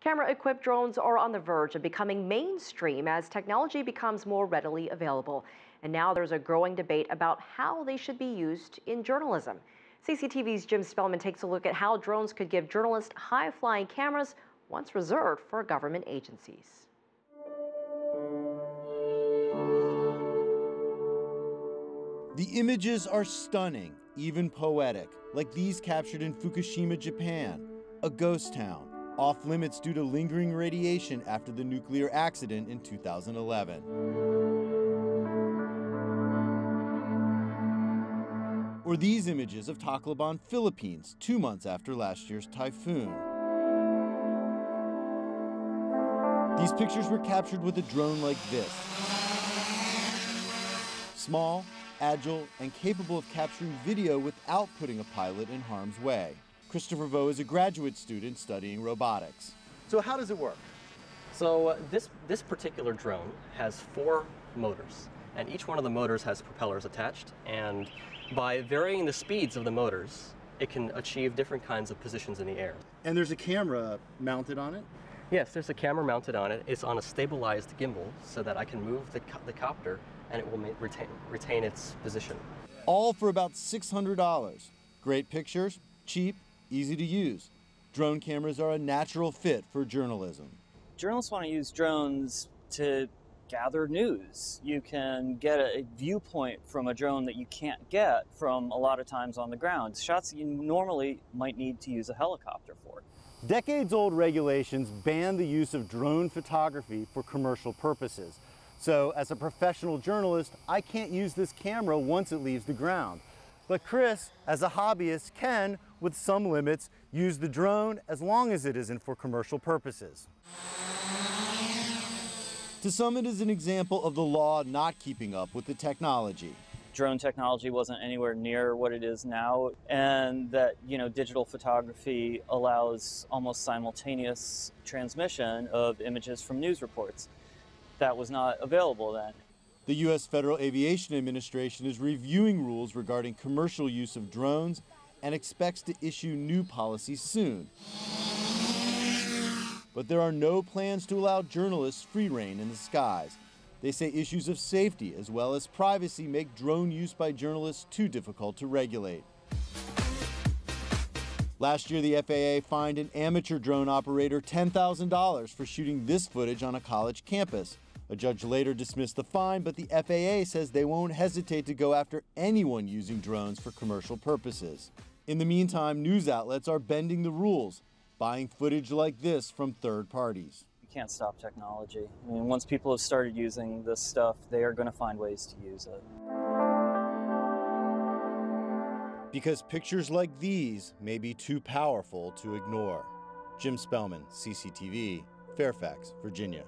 Camera-equipped drones are on the verge of becoming mainstream as technology becomes more readily available. And now there's a growing debate about how they should be used in journalism. CCTV's Jim Spellman takes a look at how drones could give journalists high-flying cameras once reserved for government agencies. The images are stunning, even poetic, like these captured in Fukushima, Japan, a ghost town, off limits due to lingering radiation after the nuclear accident in 2011. Or these images of Tacloban, Philippines, 2 months after last year's typhoon. These pictures were captured with a drone like this. Small, agile, and capable of capturing video without putting a pilot in harm's way. Christopher Vo is a graduate student studying robotics. So how does it work? So this particular drone has 4 motors, and each one of the motors has propellers attached, and by varying the speeds of the motors, it can achieve different kinds of positions in the air. And there's a camera mounted on it? Yes, there's a camera mounted on it. It's on a stabilized gimbal so that I can move the copter and it will retain its position. All for about $600. Great pictures, cheap, easy to use. Drone cameras are a natural fit for journalism. Journalists want to use drones to gather news. You can get a viewpoint from a drone that you can't get from a lot of times on the ground. Shots that you normally might need to use a helicopter for. Decades-old regulations ban the use of drone photography for commercial purposes. So as a professional journalist, I can't use this camera once it leaves the ground. But Chris, as a hobbyist, can, with some limits, use the drone as long as it isn't for commercial purposes. To some, it is an example of the law not keeping up with the technology. Drone technology wasn't anywhere near what it is now, and that, digital photography allows almost simultaneous transmission of images from news reports. That was not available then. The U.S. Federal Aviation Administration is reviewing rules regarding commercial use of drones and expects to issue new policies soon. But there are no plans to allow journalists free rein in the skies. They say issues of safety as well as privacy make drone use by journalists too difficult to regulate. Last year, the FAA fined an amateur drone operator $10,000 for shooting this footage on a college campus. A judge later dismissed the fine, but the FAA says they won't hesitate to go after anyone using drones for commercial purposes. In the meantime, news outlets are bending the rules, buying footage like this from third parties. You can't stop technology. I mean, once people have started using this stuff, they are going to find ways to use it. Because pictures like these may be too powerful to ignore. Jim Spellman, CCTV, Fairfax, Virginia.